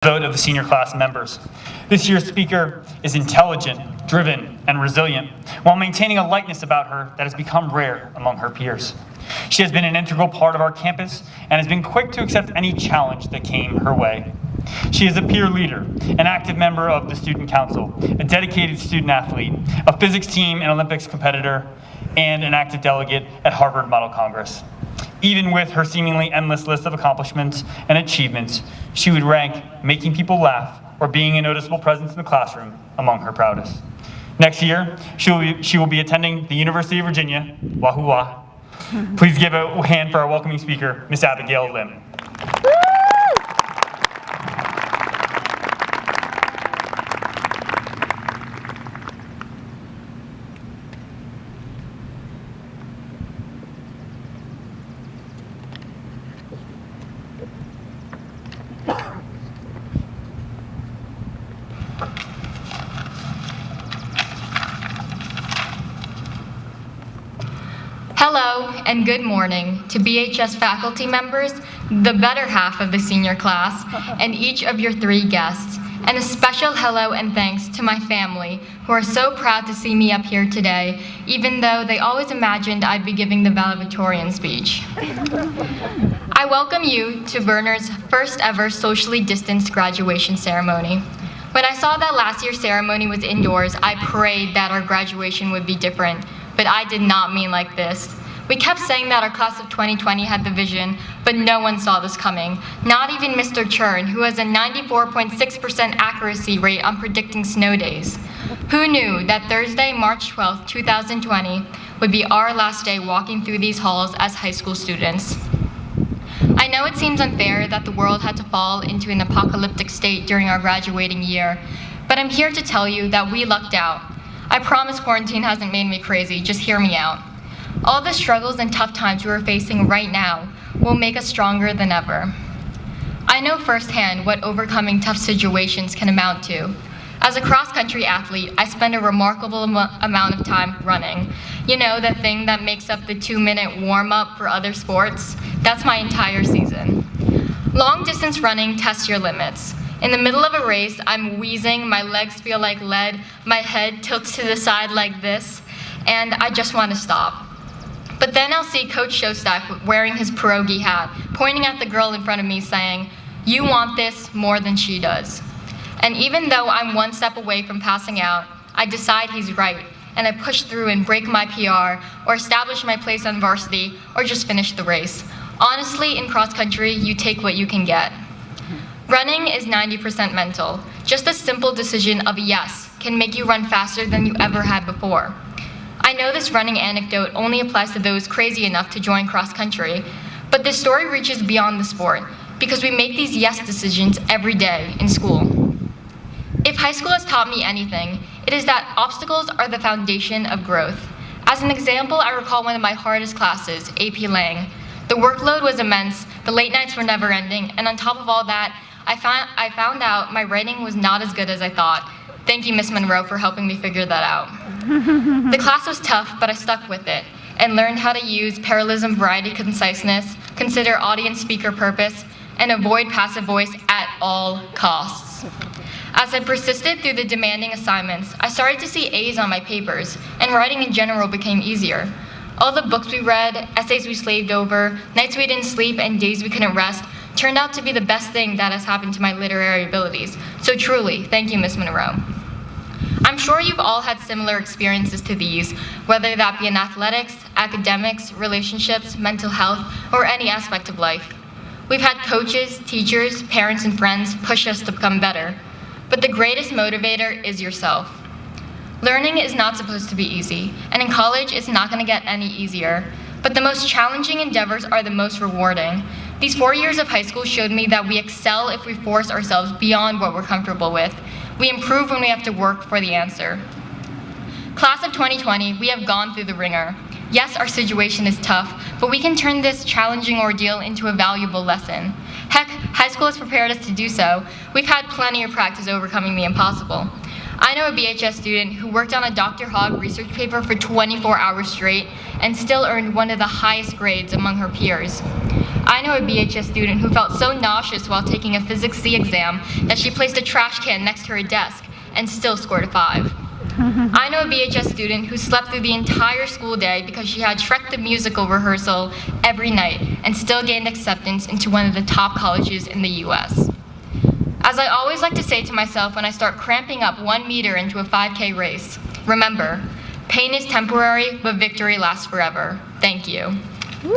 vote of the senior class members. This year's speaker is intelligent, driven, and resilient, while maintaining a lightness about her that has become rare among her peers. She has been an integral part of our campus and has been quick to accept any challenge that came her way. She is a peer leader, an active member of the student council, a dedicated student athlete, a physics team and Olympics competitor, and an active delegate at Harvard Model Congress. Even with her seemingly endless list of accomplishments and achievements, she would rank making people laugh or being a noticeable presence in the classroom among her proudest. Next year, she will be attending the University of Virginia, Wahoo Wah. Please give a hand for our welcoming speaker, Miss Abigail Lim. Hello and good morning to BHS faculty members, the better half of the senior class, and each of your 3 guests. And a special hello and thanks to my family, who are so proud to see me up here today, even though they always imagined I'd be giving the valedictorian speech. I welcome you to Verner's first ever socially distanced graduation ceremony. When I saw that last year's ceremony was indoors, I prayed that our graduation would be different. But I did not mean like this. We kept saying that our class of 2020 had the vision, but no one saw this coming. Not even Mr. Churn, who has a 94.6% accuracy rate on predicting snow days. Who knew that Thursday, March 12, 2020, would be our last day walking through these halls as high school students? I know it seems unfair that the world had to fall into an apocalyptic state during our graduating year, but I'm here to tell you that we lucked out. I promise quarantine hasn't made me crazy, just hear me out. All the struggles and tough times we're facing right now will make us stronger than ever. I know firsthand what overcoming tough situations can amount to. As a cross-country athlete, I spend a remarkable amount of time running. You know, the thing that makes up the 2-minute warm-up for other sports? That's my entire season. Long-distance running tests your limits. In the middle of a race, I'm wheezing, my legs feel like lead, my head tilts to the side like this, and I just want to stop. But then I'll see Coach Shostak wearing his pierogi hat, pointing at the girl in front of me saying, "You want this more than she does." And even though I'm 1 step away from passing out, I decide he's right, and I push through and break my PR, or establish my place on varsity, or just finish the race. Honestly, in cross country, you take what you can get. Running is 90% mental. Just a simple decision of a yes can make you run faster than you ever had before. I know this running anecdote only applies to those crazy enough to join cross country, but this story reaches beyond the sport because we make these yes decisions every day in school. If high school has taught me anything, it is that obstacles are the foundation of growth. As an example, I recall one of my hardest classes, AP Lang. The workload was immense, the late nights were never ending, and on top of all that, I found out my writing was not as good as I thought. Thank you, Miss Monroe, for helping me figure that out. The class was tough, but I stuck with it and learned how to use parallelism, variety, conciseness, consider audience speaker purpose, and avoid passive voice at all costs. As I persisted through the demanding assignments, I started to see A's on my papers, and writing in general became easier. All the books we read, essays we slaved over, nights we didn't sleep, and days we couldn't rest turned out to be the best thing that has happened to my literary abilities. So truly, thank you, Miss Monroe. I'm sure you've all had similar experiences to these, whether that be in athletics, academics, relationships, mental health, or any aspect of life. We've had coaches, teachers, parents, and friends push us to become better. But the greatest motivator is yourself. Learning is not supposed to be easy, and in college, it's not going to get any easier. But the most challenging endeavors are the most rewarding. These 4 years of high school showed me that we excel if we force ourselves beyond what we're comfortable with. We improve when we have to work for the answer. Class of 2020, we have gone through the ringer. Yes, our situation is tough, but we can turn this challenging ordeal into a valuable lesson. Heck, high school has prepared us to do so. We've had plenty of practice overcoming the impossible. I know a BHS student who worked on a Dr. Hogg research paper for 24 hours straight and still earned one of the highest grades among her peers. I know a BHS student who felt so nauseous while taking a Physics C exam that she placed a trash can next to her desk and still scored a 5. I know a BHS student who slept through the entire school day because she had Shrek the Musical rehearsal every night and still gained acceptance into one of the top colleges in the US. As I always like to say to myself when I start cramping up 1 meter into a 5K race, remember, pain is temporary, but victory lasts forever. Thank you. Woo!